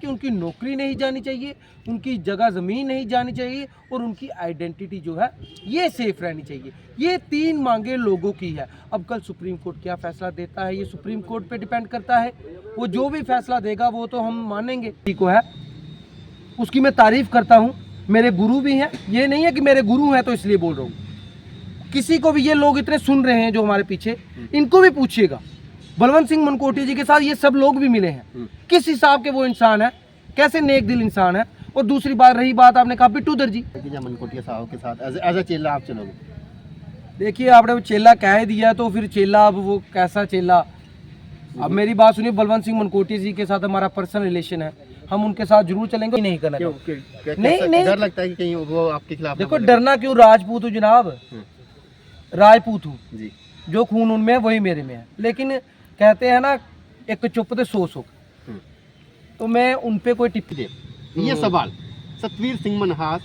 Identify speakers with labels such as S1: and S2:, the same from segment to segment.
S1: कि उनकी नौकरी नहीं जानी चाहिए, उनकी जगह ज़मीन नहीं जानी चाहिए और उनकी आइडेंटिटी जो है ये सेफ रहनी चाहिए। ये 3 मांगे लोगों की है। अब कल सुप्रीम कोर्ट क्या फैसला देता है ये सुप्रीम कोर्ट पे डिपेंड करता है। वो जो भी फैसला देगा वो तो हम मानेंगे। ठीक है, उसकी मैं तारीफ़ करता हूँ, मेरे गुरु भी हैं। ये नहीं है कि मेरे गुरु हैं तो इसलिए बोल रहा हूँ। किसी को भी, ये लोग इतने सुन रहे हैं जो हमारे पीछे, इनको भी पूछिएगा, बलवंत सिंह मनकोटिया जी के साथ ये सब लोग भी मिले हैं, किस हिसाब के वो इंसान है, कैसे नेक दिल इंसान है। और दूसरी बात रही बात आपने कहा बिट्टू दर जी,
S2: मनकोटिया साहब के साथ एज अ चेला आप चलोगे?
S1: देखिए आपने वो चेला कह दिया तो फिर चेला, अब वो कैसा चेला। अब मेरी बात सुनिए, बलवंत सिंह मनकोटिया जी के साथ हमारा पर्सनल रिलेशन है, हम उनके साथ जरूर चलेंगे। नहीं करना नहीं,
S2: डर लगता है कि कहीं वो आपके खिलाफ?
S1: देखो डरना क्यों, राजपूत हूँ जनाब, राजपूत हूँ
S2: जी,
S1: जो खून उनमें है वही मेरे में है। लेकिन कहते हैं ना, एक चुप तो 100 सुख, तो मैं उन पे कोई टिप्पणी दे।
S2: ये सवाल सतवीर सिंह मनहास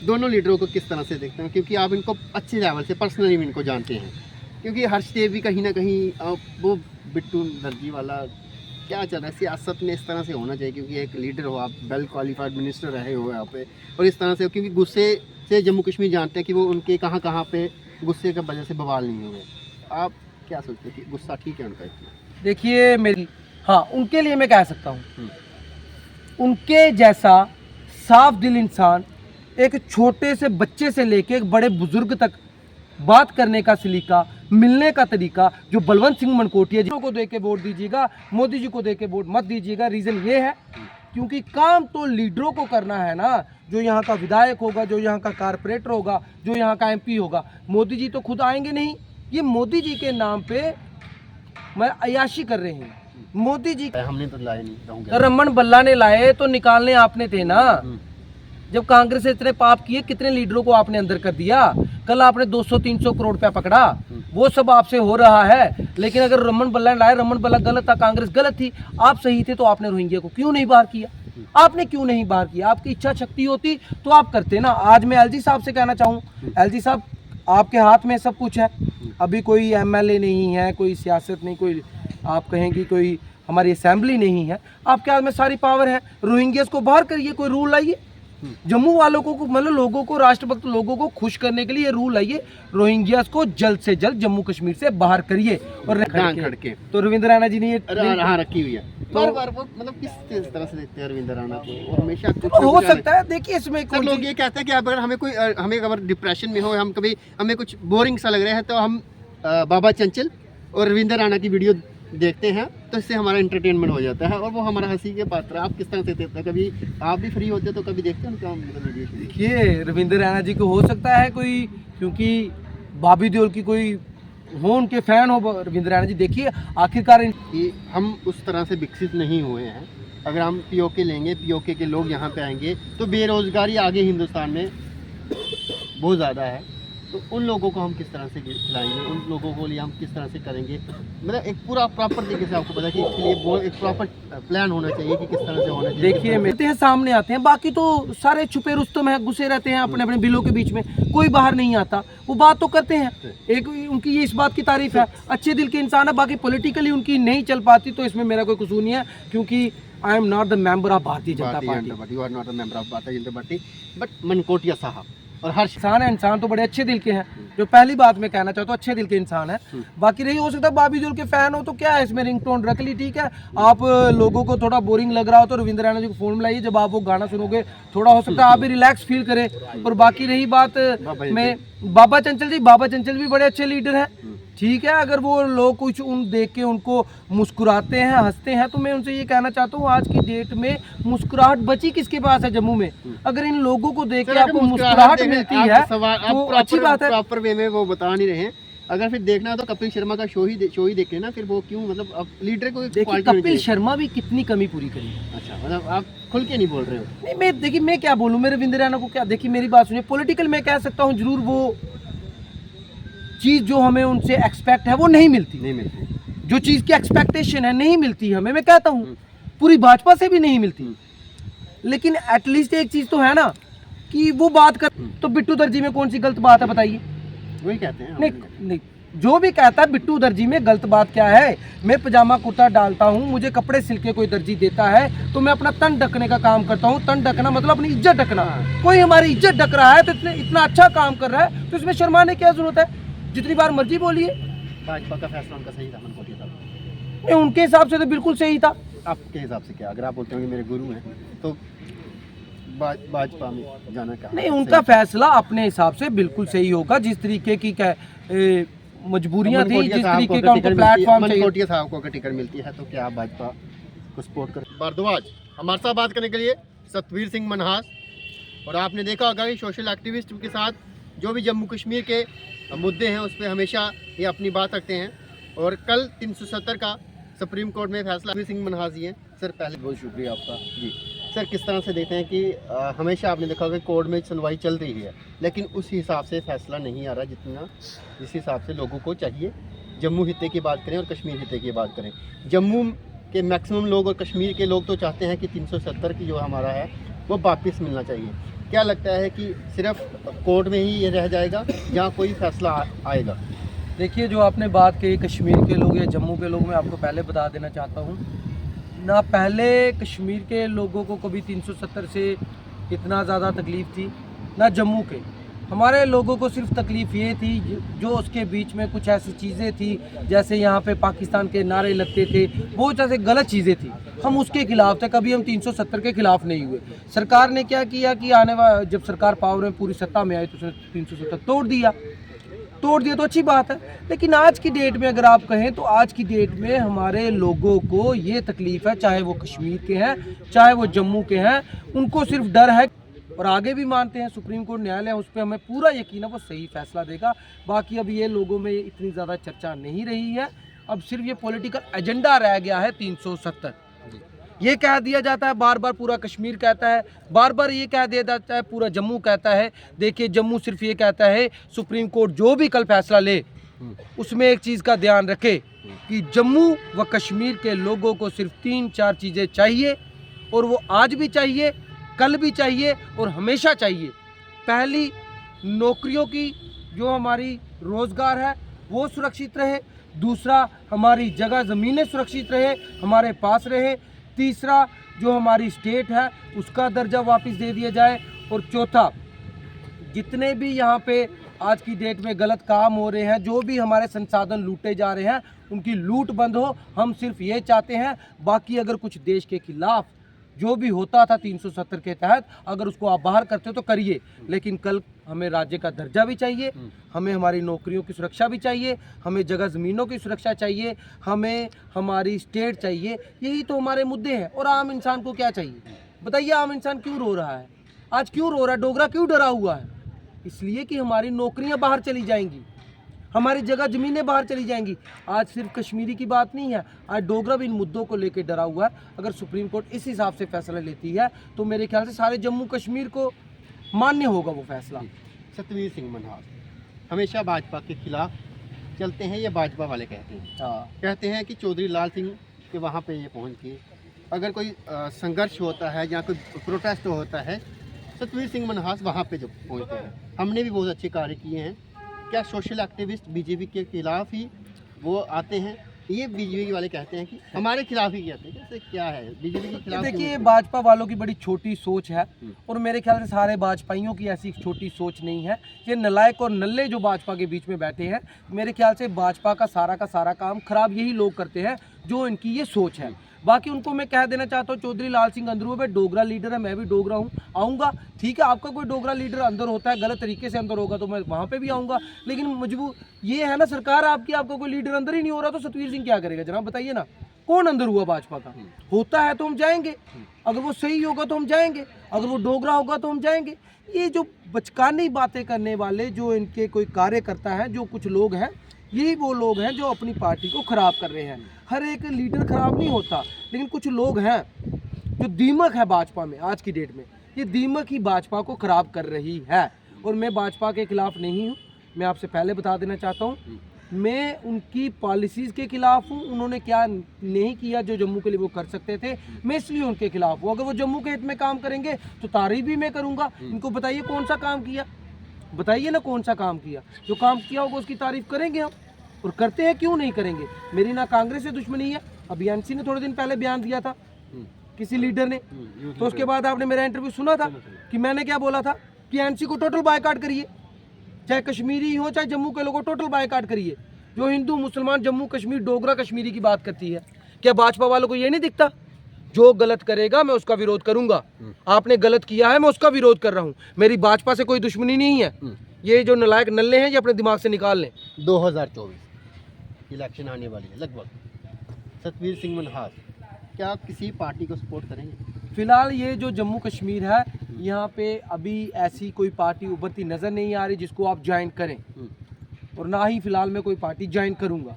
S2: दोनों लीडरों को किस तरह से देखते हैं, क्योंकि आप इनको अच्छे लेवल से पर्सनली भी इनको जानते हैं, क्योंकि हर्ष देव भी कहीं ना कहीं वो बिट्टू दर्जी वाला क्या चल रहा है, सियासत में इस तरह से होना चाहिए, क्योंकि एक लीडर हो आप, वेल क्वालिफाइड मिनिस्टर रहे हो यहाँ पे, और इस तरह से, क्योंकि गुस्से से जम्मू कश्मीर जानते हैं कि वो उनके कहाँ पे गुस्से की वजह से बवाल नहीं हुए। आप क्या सोचते हैं कि गुस्सा ठीक है उनका इतना?
S1: देखिए मेरी, हाँ उनके लिए मैं कह सकता हूँ, उनके जैसा साफ दिल इंसान एक छोटे से बच्चे से लेके एक बड़े बुजुर्ग तक बात करने का सलीका, मिलने का तरीका जो बलवंत सिंह मनकोटिया जी को दे के वोट दीजिएगा, मोदी जी को दे के वोट मत दीजिएगा। रीज़न ये है क्योंकि काम तो लीडरों को करना है ना, जो यहाँ का विधायक होगा, जो यहाँ का कारपोरेटर होगा, जो यहाँ का MP होगा। मोदी जी तो खुद आएंगे नहीं, ये मोदी जी के नाम पे मैं अयाशी कर रहे हैं। मोदी जी
S2: हमने तो लाए नहीं,
S1: तो रमन बल्ला ने लाए तो निकालने आपने थे ना। जब कांग्रेस से इतने पाप किए, कितने लीडरों को आपने अंदर कर दिया। कल आपने 200-300 करोड़ रुपया पकड़ा, वो सब आपसे हो रहा है। लेकिन अगर रमन बल्ला ने लाए, रमन बल्ला गलत था, कांग्रेस गलत थी, आप सही थे, तो आपने रोहिंग्या को क्यों नहीं बाहर किया? आपने क्यों नहीं बाहर किया? आपकी इच्छा शक्ति होती तो आप करते ना। आज मैं LG साहब से कहना चाहूँ, LG साहब आपके हाथ में सब कुछ है, अभी कोई MLA नहीं है, कोई सियासत नहीं, कोई आप कहेंगे कोई हमारी असेंबली नहीं है, आपके हाथ में सारी पावर है। रोहिंग्यास को बाहर करिए, कोई रूल लाइए। जम्मू वालों को, मतलब लोगों को, राष्ट्रभक्त लोगों को खुश करने के लिए रूल लाइए, रोहिंग्यास को जल्द से जल्द जम्मू कश्मीर से बाहर करिए। और
S2: खड़के
S1: तो रविंद्र राणा जी ने ये
S2: रखी हुई है, तो बार वो मतलब किस तरह से देखते हैं रविंद्र राणा को? और हमेशा
S1: हो सकता है, देखिए इसमें
S2: कुछ लोग ये कहते हैं कि अगर हमें अगर डिप्रेशन में हो, हम कभी हमें कुछ बोरिंग सा लग रहा है, तो हम बाबा चंचल और रविंद्र राणा की वीडियो देखते हैं, तो इससे हमारा एंटरटेनमेंट हो जाता है और वो हमारा हंसी के पात्र। आप किस तरह से देखते हैं? कभी आप भी फ्री होते तो कभी देखते हैं उनका वीडियो?
S1: देखिए रविंद्र राणा जी को हो सकता है कोई, क्योंकि बॉबी देओल की कोई हो, उनके फैन हो रविंद्र राणा जी। देखिए आखिरकार
S2: हम उस तरह से विकसित नहीं हुए हैं। अगर हम POK लेंगे, POK के लोग यहाँ पे आएंगे तो बेरोजगारी आगे हिंदुस्तान में बहुत ज़्यादा है, तो उन लोगों को हम किस तरह से खिलाएंगे, उन लोगों को लिए हम किस तरह से करेंगे? मतलब एक पूरा प्रॉपर तरीके से आपको पता है कि इसके लिए वो एक प्रॉपर प्लान होना चाहिए कि किस तरह से होना चाहिए।
S1: देखिए मिलते हैं, सामने आते हैं, बाकी तो सारे छुपे रुस्तम है, घुसे रहते हैं अपने अपने बिलों के बीच में, कोई बाहर नहीं आता। वो बात तो करते हैं, एक उनकी ये इस बात की तारीफ है, अच्छे दिल के इंसान है। बाकी पॉलिटिकली उनकी नहीं चल पाती तो इसमें मेरा कोई कसूर नहीं है, क्योंकि I am not the member of Bharatiya Janata Party.
S2: You are not a member of Bharatiya Janata party, but Mankotia साहब और हर
S1: इंसान है, इंसान तो बड़े अच्छे दिल के हैं, जो पहली बात मैं कहना चाहता हूँ, अच्छे दिल के इंसान है। बाकी नहीं हो सकता बॉबी देओल के फैन हो तो क्या है, इसमें रिंगटोन रख ली, ठीक है। आप लोगों को थोड़ा बोरिंग लग रहा हो तो रविंद्र राणा जी को फोन मिलाइए, जब आप वो गाना सुनोगे थोड़ा हो सकता है आप भी रिलैक्स फील करें। और बाकी रही बात में बाबा चंचल जी, बाबा चंचल भी बड़े अच्छे लीडर हैं, ठीक है। अगर वो लोग कुछ उन देख के उनको मुस्कुराते हैं, हंसते हैं, तो मैं उनसे ये कहना चाहता हूँ, आज की डेट में मुस्कुराहट बची किसके पास है जम्मू में? अगर इन लोगों को देख के आपको मुस्कुराहट मिलती है तो अच्छी बात है।
S2: प्रॉपर वे में वो बता नहीं रहे हैं। अगर फिर देखना है तो कपिल शर्मा का शो ही देख लेना, फिर वो क्यों, मतलब अब लीडर को
S1: कपिल शर्मा भी कितनी कमी पूरी करी।
S2: अच्छा, मतलब आप खुल के नहीं बोल रहे हो?
S1: नहीं, मैं देखिए मैं क्या बोलूँ, मेरे रविंद्र राणा को क्या, देखिए मेरी बात सुनिए, पॉलिटिकल मैं कह सकता हूँ जरूर वो चीज़ जो हमें उनसे एक्सपेक्ट है वो नहीं मिलती, जो चीज़ की एक्सपेक्टेशन है नहीं मिलती हमें, मैं कहता हूँ पूरी भाजपा से भी नहीं मिलती। लेकिन एटलीस्ट एक चीज़ तो है ना कि वो बात कर, तो बिट्टू दर्जी में कौन सी गलत बात है बताइए?
S2: वही कहते हैं।
S1: नहीं, जो भी कहता है बिट्टू दर्जी में गलत बात क्या है। मैं पजामा कुर्ता डालता हूँ, मुझे कपड़े सिल के कोई दर्जी देता है तो मैं अपना तन ढकने का काम करता हूँ। तन ढकना मतलब अपनी इज्जत ढकना। कोई हमारी इज्जत ढक रहा है तो इतना अच्छा काम कर रहा है तो इसमें शर्माने की क्या जरूरत है। जितनी बार मर्जी बोलिए।
S2: भाजपा का फैसला उनका सही था मनकोटिया साहब?
S1: नहीं, उनके हिसाब से तो बिल्कुल सही था।
S2: आपके हिसाब से क्या, अगर आप बोलते हो कि मेरे गुरु हैं तो भाजपा में जाना क्या?
S1: नहीं, उनका फैसला अपने हिसाब से बिल्कुल सही होगा। जिस तरीके की मजबूरियां थी, जिस तरीके का उनको प्लेटफॉर्म चाहिए।
S2: मनकोटिया साहब को अगर टिकट मिलती है तो क्या आप भाजपा को सपोर्ट कर? भारद्वाज हमारे साथ बात करने के लिए सतवीर सिंह मनहास। और आपने देखा होगा कि सोशल एक्टिविस्ट के साथ जो भी जम्मू कश्मीर के मुद्दे हैं उस पर हमेशा ये अपनी बात रखते हैं। और कल 370 का सुप्रीम कोर्ट में फैसला सतवीर सिंह मनहास जी हैं। सर पहले बहुत शुक्रिया आपका जी। सर किस तरह से देखते हैं कि हमेशा आपने देखा होगा कोर्ट में सुनवाई चल रही है लेकिन उस हिसाब से फैसला नहीं आ रहा जिस हिसाब से लोगों को चाहिए। जम्मू हिस्से की बात करें और कश्मीर हिस्से की बात करें, जम्मू के मैक्सिमम लोग और कश्मीर के लोग तो चाहते हैं कि 370 की जो हमारा है वो वापस मिलना चाहिए। क्या लगता है कि सिर्फ कोर्ट में ही ये रह जाएगा या कोई फैसला आएगा?
S1: देखिए, जो आपने बात कही कश्मीर के लोग या जम्मू के लोग, मैं आपको पहले बता देना चाहता हूँ ना, पहले कश्मीर के लोगों को कभी 370 से इतना ज़्यादा तकलीफ़ थी ना जम्मू के। हमारे लोगों को सिर्फ तकलीफ़ ये थी जो उसके बीच में कुछ ऐसी चीज़ें थी, जैसे यहाँ पे पाकिस्तान के नारे लगते थे, बहुत ऐसे गलत चीज़ें थी, हम उसके खिलाफ थे। कभी हम 370 के खिलाफ नहीं हुए। सरकार ने क्या किया कि जब सरकार पावर में पूरी सत्ता में आई तो उसने 370 तोड़ दिया तो अच्छी बात है। लेकिन आज की डेट में अगर आप कहें तो आज की डेट में हमारे लोगों को ये तकलीफ़ है, चाहे वो कश्मीर के हैं चाहे वो जम्मू के हैं, उनको सिर्फ डर है। और आगे भी मानते हैं सुप्रीम कोर्ट न्यायालय उस पर हमें पूरा यकीन है वो सही फैसला देगा। बाकी अब ये लोगों में इतनी ज़्यादा चर्चा नहीं रही है, अब सिर्फ ये पॉलिटिकल एजेंडा रह गया है 370। ये कह दिया जाता है बार बार, पूरा कश्मीर कहता है, बार बार ये कह दिया जाता है पूरा जम्मू कहता है। देखिए, जम्मू सिर्फ ये कहता है सुप्रीम कोर्ट जो भी कल फैसला ले उसमें एक चीज़ का ध्यान रखे कि जम्मू व कश्मीर के लोगों को सिर्फ 3-4 चीज़ें चाहिए और वो आज भी चाहिए, कल भी चाहिए और हमेशा चाहिए। पहली, नौकरियों की जो हमारी रोज़गार है वो सुरक्षित रहे। दूसरा, हमारी जगह ज़मीनें सुरक्षित रहे, हमारे पास रहे। तीसरा, जो हमारी स्टेट है उसका दर्जा वापस दे दिया जाए। और चौथा, जितने भी यहाँ पे आज की डेट में गलत काम हो रहे हैं, जो भी हमारे संसाधन लूटे जा रहे हैं, उनकी लूट बंद हो। हम सिर्फ ये चाहते हैं। बाकी अगर कुछ देश के खिलाफ जो भी होता था 370 के तहत, अगर उसको आप बाहर करते हो तो करिए, लेकिन कल हमें राज्य का दर्जा भी चाहिए, हमें हमारी नौकरियों की सुरक्षा भी चाहिए, हमें जगह ज़मीनों की सुरक्षा चाहिए, हमें हमारी स्टेट चाहिए। यही तो हमारे मुद्दे हैं। और आम इंसान को क्या चाहिए बताइए? आम इंसान क्यों रो रहा है आज? क्यों रो रहा है? डोगरा क्यों डरा हुआ है? इसलिए कि हमारी नौकरियां बाहर चली जाएंगी, हमारी जगह ज़मीनें बाहर चली जाएंगी। आज सिर्फ कश्मीरी की बात नहीं है, आज डोगरा भी इन मुद्दों को लेकर डरा हुआ है। अगर सुप्रीम कोर्ट इस हिसाब से फैसला लेती है तो मेरे ख्याल से सारे जम्मू कश्मीर को मान्य होगा वो फैसला।
S2: सतवीर सिंह मनहास हमेशा भाजपा के खिलाफ चलते हैं, ये भाजपा वाले कहते हैं। कहते हैं कि चौधरी लाल सिंह के वहाँ पे ये पहुँच के अगर कोई संघर्ष होता है या कोई प्रोटेस्ट होता है, सतवीर सिंह मनहास वहाँ पे जो पहुँचते हैं। हमने भी बहुत अच्छे कार्य किए हैं। क्या सोशल एक्टिविस्ट बीजेपी के खिलाफ ही वो आते हैं? ये बीजेपी वाले कहते हैं कि हमारे खिलाफ ही कहते हैं। कैसे क्या है बीजेपी के खिलाफ?
S1: देखिए, भाजपा वालों की बड़ी छोटी सोच है और मेरे ख्याल से सारे भाजपाइयों की ऐसी छोटी सोच नहीं है। ये नलायक और नल्ले जो भाजपा के बीच में बैठे हैं, मेरे ख्याल से भाजपा का सारा काम खराब यही लोग करते हैं जो इनकी ये सोच है। बाकी उनको मैं कह देना चाहता हूँ, चौधरी लाल सिंह अंदरू में डोगरा लीडर है, मैं भी डोगरा हूँ, आऊँगा। ठीक है, आपका कोई डोगरा लीडर अंदर होता है, गलत तरीके से अंदर होगा तो मैं वहाँ पे भी आऊँगा। लेकिन मजबूर ये है ना, सरकार आपकी, आपका कोई लीडर अंदर ही नहीं हो रहा तो सतवीर सिंह क्या करेगा? जनाब बताइए ना, कौन अंदर हुआ भाजपा का? होता है तो हम जाएंगे, अगर वो सही होगा तो हम जाएंगे, अगर वो डोगरा होगा तो हम जाएंगे। ये जो बचकानी बातें करने वाले जो इनके कोई कार्यकर्ता हैं, जो कुछ लोग हैं, यही वो लोग हैं जो अपनी पार्टी को ख़राब कर रहे हैं। हर एक लीडर ख़राब नहीं होता, लेकिन कुछ लोग हैं जो दीमक है भाजपा में आज की डेट में, ये दीमक ही भाजपा को ख़राब कर रही है। और मैं भाजपा के खिलाफ़ नहीं हूँ, मैं आपसे पहले बता देना चाहता हूँ, मैं उनकी पॉलिसीज़ के खिलाफ़ हूँ। उन्होंने क्या नहीं किया जो जम्मू के लिए वो कर सकते थे, मैं इसलिए उनके खिलाफ़ हूँ। अगर वो जम्मू के हित में काम करेंगे तो तारीफ भी मैं करूँगा। इनको बताइए कौन सा काम किया, बताइए ना कौन सा काम किया। जो काम किया होगा उसकी तारीफ करेंगे हम। और करते हैं, क्यों नहीं करेंगे। मेरी ना कांग्रेस से दुश्मनी है, अभी एनसी ने थोड़े दिन पहले बयान दिया था किसी लीडर ने, तो उसके बाद आपने मेरा इंटरव्यू सुना था कि मैंने क्या बोला था कि एनसी को टोटल बायकॉट करिए, चाहे कश्मीरी हो चाहे जम्मू के लोगों टोटल बायकॉट करिए। जो हिंदू मुसलमान जम्मू कश्मीर डोगरा कश्मीरी की बात करती है, क्या भाजपा वालों को ये नहीं दिखता? जो गलत करेगा मैं उसका विरोध करूंगा। आपने गलत किया है, मैं उसका विरोध कर रहा हूँ। मेरी भाजपा से कोई दुश्मनी नहीं है। ये जो नालायक नल्ले हैं ये अपने दिमाग से निकाल लें।
S2: 2024 इलेक्शन आने वाली है लगभग। सतवीर सिंह मनहास क्या किसी पार्टी को सपोर्ट करेंगे?
S1: फिलहाल ये जो जम्मू कश्मीर है, यहाँ पे अभी ऐसी कोई पार्टी उभरती नज़र नहीं आ रही जिसको आप ज्वाइन करें, और ना ही फिलहाल मैं कोई पार्टी ज्वाइन करूँगा।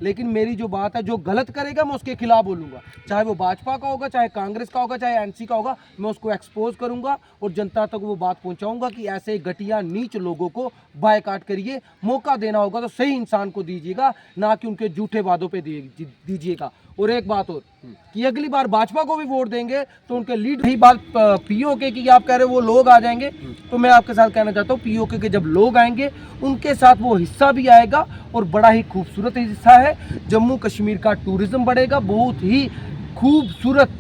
S1: लेकिन मेरी जो बात है, जो गलत करेगा मैं उसके खिलाफ बोलूँगा, चाहे वो भाजपा का होगा, चाहे कांग्रेस का होगा, चाहे एनसी का होगा, मैं उसको एक्सपोज करूँगा और जनता तक वो बात पहुँचाऊँगा कि ऐसे घटिया नीच लोगों को बायकॉट करिए। मौका देना होगा तो सही इंसान को दीजिएगा, ना कि उनके झूठे वादों पे दीजिएगा। और एक बात और कि अगली बार भाजपा को भी वोट देंगे तो उनके लीड ही बात पीओके की आप कह रहे हो वो लोग आ जाएंगे, तो मैं आपके साथ कहना चाहता हूँ पीओके के जब लोग आएंगे उनके साथ वो हिस्सा भी आएगा, और बड़ा ही खूबसूरत हिस्सा है। जम्मू कश्मीर का टूरिज्म बढ़ेगा, बहुत ही खूबसूरत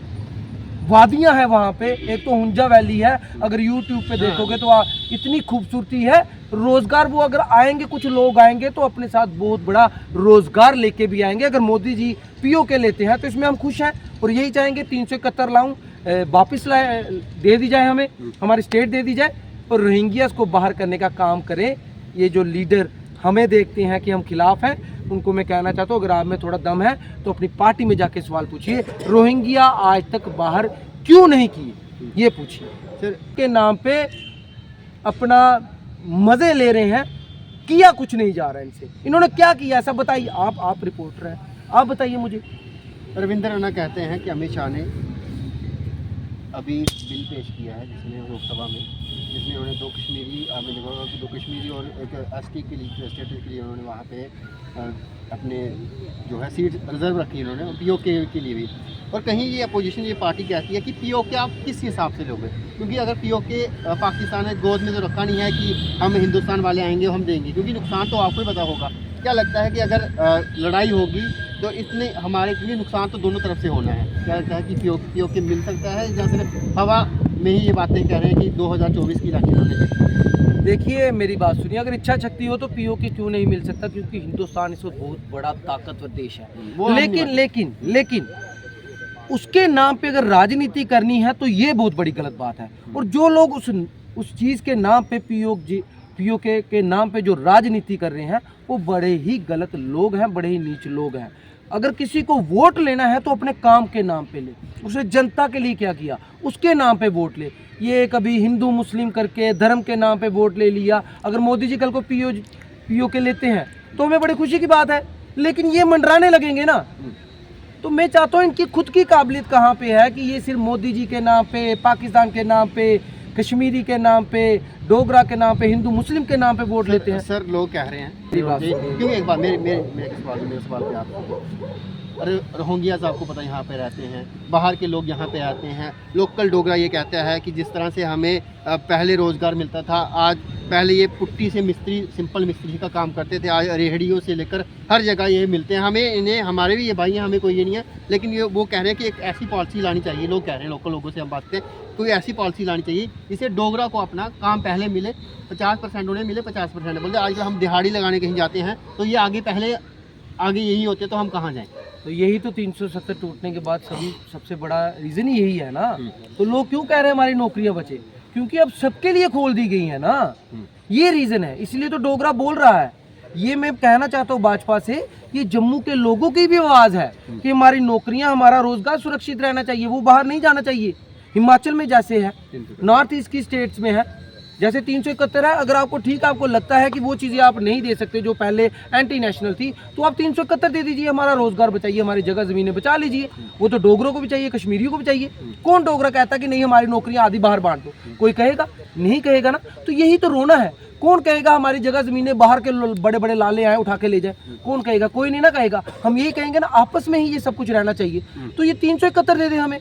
S1: वादियां हैं वहाँ पे। एक तो हुंजा वैली है, अगर यूट्यूब पे देखोगे तो इतनी खूबसूरती है। रोजगार वो अगर आएंगे, कुछ लोग आएंगे तो अपने साथ बहुत बड़ा रोजगार लेके भी आएंगे। अगर मोदी जी पीओके लेते हैं तो इसमें हम खुश हैं और यही चाहेंगे 371 लाऊं वापस दे दी जाए, हमें हमारी स्टेट दे दी जाए और रोहिंग्यास को बाहर करने का काम करें। ये जो लीडर हमें देखते हैं कि हम खिलाफ हैं, उनको मैं कहना चाहता हूँ अगर आप में थोड़ा दम है तो अपनी पार्टी में जाके सवाल पूछिए, रोहिंग्या आज तक बाहर क्यों नहीं किए, ये पूछिए। सर के नाम पे अपना मजे ले रहे हैं, किया कुछ नहीं जा रहा है इनसे। इन्होंने क्या किया ऐसा बताइए, आप रिपोर्टर हैं, आप बताइए मुझे।
S2: रविंद्र रैना कहते हैं कि अमित शाह ने अभी बिल पेश किया है जिसमें लोकसभा में, जिसमें उन्होंने दो कश्मीरी और एक एसटी के लिए स्टेटस के लिए उन्होंने वहाँ पे अपने जो है सीट रिजर्व रखी उन्होंने पीओके के लिए भी। और कहीं ये अपोजिशन ये पार्टी कहती है कि पीओके आप किस हिसाब से लोगे, क्योंकि अगर पीओके पाकिस्तान ने गोद में तो रखा नहीं है कि हम हिंदुस्तान वाले आएंगे हम देंगे, क्योंकि नुकसान तो आपको ही पता होगा। क्या लगता है कि अगर लड़ाई होगी तो इतने हमारे लिए नुकसान तो दोनों तरफ से होना है? क्या लगता है कि पीओके मिल सकता है, या सिर्फ हवा में ही ये बातें कह रहे हैं कि 2024 की इलेक्शन होने?
S1: देखिए मेरी बात सुनिए, अगर इच्छा शक्ति हो तो पीओके क्यों नहीं मिल सकता, क्योंकि हिंदुस्तान इस वक्त बहुत बड़ा ताकतवर देश है। लेकिन उसके नाम पे अगर राजनीति करनी है तो ये बहुत बड़ी गलत बात है। और जो लोग उस चीज़ के नाम पे पीओके के नाम पे जो राजनीति कर रहे हैं वो बड़े ही गलत लोग हैं, बड़े ही नीच लोग हैं। अगर किसी को वोट लेना है तो अपने काम के नाम पे ले, उसने जनता के लिए क्या किया उसके नाम पे वोट ले। ये कभी हिंदू मुस्लिम करके धर्म के नाम पे वोट ले लिया। अगर मोदी जी कल को पीओके लेते हैं तो हमें बड़ी खुशी की बात है, लेकिन ये मंडराने लगेंगे ना। तो मैं चाहता हूँ इनकी खुद की काबिलियत कहाँ पे है कि ये सिर्फ मोदी जी के नाम पे, पाकिस्तान के नाम पे, कश्मीरी के नाम पे, डोगरा के नाम पे, हिंदू मुस्लिम के नाम पे वोट लेते हैं।
S2: सर लोग कह रहे हैं क्यों, एक बात मेरे सवाल पे आप, अरे रोहिंग्यास आपको पता यहाँ पे रहते हैं, बाहर के लोग यहाँ पे आते हैं। लोकल डोगरा ये कहता है कि जिस तरह से हमें पहले रोज़गार मिलता था, आज पहले ये पुट्टी से मिस्त्री, सिंपल मिस्त्री का काम करते थे, आज रेहड़ियों से लेकर हर जगह ये मिलते हैं हमें। इन्हें हमारे भी ये भाई हैं, हमें कोई ये नहीं है, लेकिन ये वो कह रहे हैं कि एक ऐसी पॉलिसी लानी चाहिए। लोग कह रहे हैं, लोकल लोगों से हम बात करें, कोई ऐसी पॉलिसी लानी चाहिए जिससे डोगरा को अपना काम पहले मिले, 50% उन्हें मिले, 50% बोलते। आज हम दिहाड़ी लगाने कहीं जाते हैं तो ये आगे यही होते तो हम कहाँ जाएं?
S1: तो यही तो 370 टूटने के बाद सबसे बड़ा रीज़न ही यही है ना। तो लोग क्यों कह रहे हैं हमारी नौकरियां बचे, क्योंकि अब सबके लिए खोल दी गई है ना, ये रीज़न है। इसलिए तो डोगरा बोल रहा है। ये मैं कहना चाहता हूँ भाजपा से, ये जम्मू के लोगों की भी आवाज़ है कि हमारी नौकरियां, हमारा रोजगार सुरक्षित रहना चाहिए, वो बाहर नहीं जाना चाहिए। हिमाचल में जैसे है, नॉर्थ ईस्ट की स्टेट्स में है, जैसे 371 है। अगर आपको लगता है कि वो चीज़ें आप नहीं दे सकते जो पहले एंटी नेशनल थी, तो आप 371 दे दीजिए, हमारा रोजगार बचाइए, हमारी जगह ज़मीनें बचा लीजिए। वो तो डोगरों को भी चाहिए, कश्मीरियों को भी चाहिए। कौन डोगरा कहता कि नहीं हमारी नौकरियां आधी बाहर बांट दो? कोई कहेगा? नहीं कहेगा ना। तो यही तो रोना है। कौन कहेगा हमारी जगह ज़मीनें बाहर के बड़े बड़े लाले आए उठा के ले जाए? कौन कहेगा? कोई नहीं ना कहेगा। हम यही कहेंगे ना, आपस में ही ये सब कुछ रहना चाहिए। तो ये 371 दे दे हमें,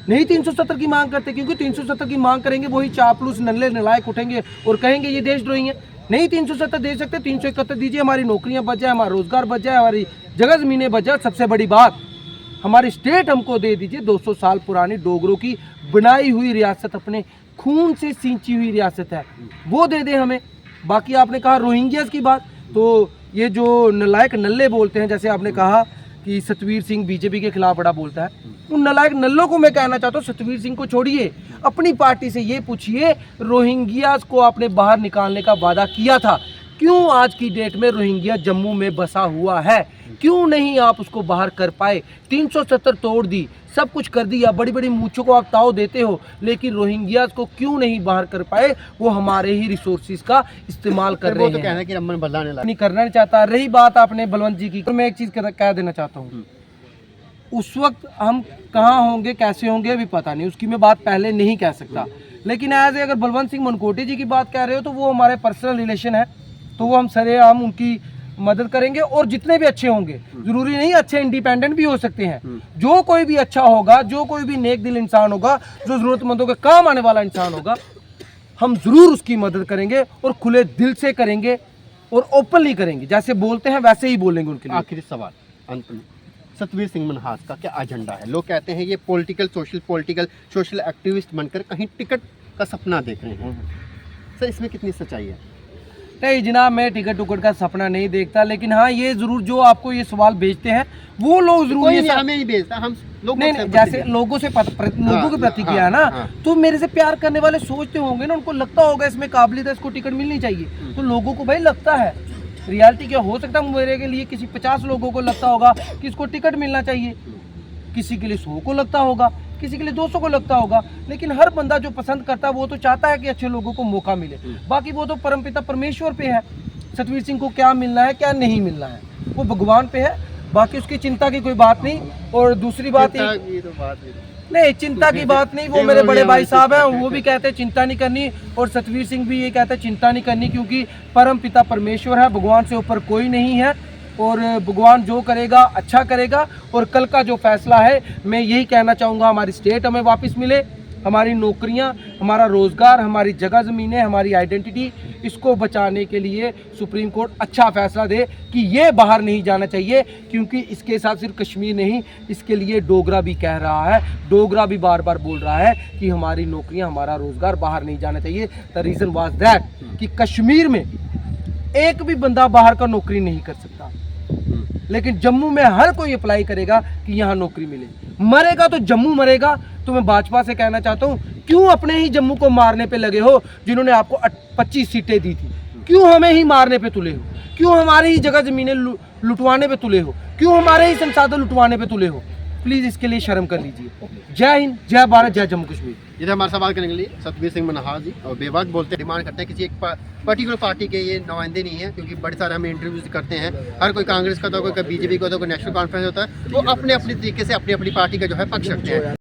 S1: नहीं 370 की मांग करते, क्योंकि 370 की मांग करेंगे वही चापलूस नल्ले नलायक उठेंगे और कहेंगे ये देशद्रोही है। नहीं 370 दे सकते, 371 दीजिए, हमारी नौकरियां बच जाए, हमारा रोजगार बच जाए, हमारी जगह जमीनें बच जाए। सबसे बड़ी बात, हमारी स्टेट हमको दे दीजिए। 200 साल पुरानी डोगरों की बनाई हुई रियासत, अपने खून से सींची हुई रियासत है, वो दे दे हमें। बाकी आपने कहा रोहिंग्यास की बात, तो ये जो नलायक नल्ले बोलते हैं, जैसे आपने कहा कि सतवीर सिंह बीजेपी के खिलाफ बड़ा बोलता है, उन नलायक नल्लों को मैं कहना चाहता हूँ, सतवीर सिंह को छोड़िए, अपनी पार्टी से ये पूछिए, रोहिंग्यास को आपने बाहर निकालने का वादा किया था, क्यों आज की डेट में रोहिंग्या जम्मू में बसा हुआ है, क्यों नहीं आप उसको बाहर कर पाए? 370 तोड़ दी, सब कुछ कर दिया, बड़ी बड़ी मूंछों को आप ताव देते हो, लेकिन रोहिंग्यास को क्यों नहीं बाहर कर पाए? वो हमारे ही रिसोर्सेज का इस्तेमाल कर रहे
S2: वो तो
S1: हैं।
S2: कहना है कि रमन बदलाने लगा।
S1: नहीं करना नहीं चाहता। रही बात आपने बलवंत जी की, तो मैं एक चीज़ कह देना चाहता हूँ, उस वक्त हम कहाँ होंगे, कैसे होंगे, अभी पता नहीं, उसकी मैं बात पहले नहीं कह सकता। लेकिन एज अगर बलवंत सिंह मनकोटी जी की बात कह रहे हो, तो वो हमारे पर्सनल रिलेशन है, तो वो हम सरेआम उनकी मदद करेंगे। और जितने भी अच्छे होंगे, जरूरी नहीं अच्छे इंडिपेंडेंट भी हो सकते हैं, जो कोई भी अच्छा होगा, जो कोई भी नेक दिल इंसान होगा, जो जरूरतमंदों के काम आने वाला इंसान होगा, हम जरूर उसकी मदद करेंगे और खुले दिल से करेंगे और ओपनली करेंगे। जैसे बोलते हैं वैसे ही बोलेंगे उनके लिए।
S2: आखिरी सवाल अंत में, सतवीर सिंह मनहास का क्या एजेंडा है? लोग कहते हैं ये पॉलिटिकल सोशल एक्टिविस्ट बनकर कहीं टिकट का सपना देख रहे हैं, सर इसमें कितनी सच्चाई है?
S1: नहीं जनाब, मैं टिकट उकट का सपना नहीं देखता, लेकिन हाँ ये जरूर जो आपको ये सवाल भेजते हैं वो लोग जरूर
S2: कोई
S1: ये
S2: नहीं, हमें नहीं भेजता, हम लोगों
S1: नहीं,
S2: से
S1: नहीं जैसे
S2: प्रतिक्रिया।
S1: लोगों से लोगों की प्रतिक्रिया है ना,
S2: हाँ।
S1: तो मेरे से प्यार करने वाले सोचते होंगे ना, उनको लगता होगा इसमें काबिलियत है, इसको टिकट मिलनी चाहिए, तो लोगों को भाई लगता है। रियलिटी क्या हो सकता है, मेरे के लिए किसी 50 लोगों को लगता होगा कि इसको टिकट मिलना चाहिए, किसी के लिए 100 को लगता होगा, किसी के लिए 200 को लगता होगा, लेकिन हर बंदा जो पसंद करता है वो तो चाहता है कि अच्छे लोगों को मौका मिले। बाकी वो तो परमपिता परमेश्वर पे है, सतवीर सिंह को क्या मिलना है क्या नहीं मिलना है वो भगवान पे है, बाकी उसकी चिंता की कोई बात नहीं। और दूसरी बात नहीं, चिंता की बात नहीं, वो मेरे बड़े भाई साहब हैं, वो भी कहते हैं चिंता नहीं करनी, और सतवीर सिंह भी ये कहते हैं चिंता नहीं करनी, क्योंकि परम पिता परमेश्वर है, भगवान से ऊपर कोई नहीं है, और भगवान जो करेगा अच्छा करेगा। और कल का जो फैसला है, मैं यही कहना चाहूँगा, हमारी स्टेट हमें वापस मिले, हमारी नौकरियां, हमारा रोज़गार, हमारी जगह ज़मीनें, हमारी आइडेंटिटी, इसको बचाने के लिए सुप्रीम कोर्ट अच्छा फैसला दे कि ये बाहर नहीं जाना चाहिए, क्योंकि इसके साथ सिर्फ कश्मीर नहीं, इसके लिए डोगरा भी कह रहा है, डोगरा भी बार बार बोल रहा है कि हमारी नौकरियां, हमारा रोज़गार बाहर नहीं जाना चाहिए। द रीज़न वाज दैट कि कश्मीर में एक भी बंदा बाहर का नौकरी नहीं कर सकता, लेकिन जम्मू में हर कोई अप्लाई करेगा कि यहाँ नौकरी मिले। मरेगा तो जम्मू मरेगा। तो मैं भाजपा से कहना चाहता हूँ, क्यों अपने ही जम्मू को मारने पे लगे हो, जिन्होंने आपको 25 सीटें दी थी? क्यों हमें ही मारने पे तुले हो? क्यों हमारी ही जगह जमीनें लुटवाने पे तुले हो? क्यों हमारे ही संसाधन लुटवाने पे तुले हो? प्लीज़ इसके लिए शर्म कर लीजिए। जय हिंद, जय भारत, जय जम्मू कश्मीर।
S2: इधर हमारा सवाल करने के लिए सतवीर सिंह मनहास जी और बेबाक बोलते डिमांड करते हैं किसी एक पर्टिकुलर पार्टी के ये नुमाइंदे नहीं है, क्योंकि बड़े सारे हमें इंटरव्यूज करते हैं, हर कोई कांग्रेस का होता है, कोई बीजेपी का होता है, कोई नेशनल कॉन्फ्रेंस होता है, वो अपने अपने तरीके से अपनी अपनी पार्टी का जो है पक्ष रखते हैं।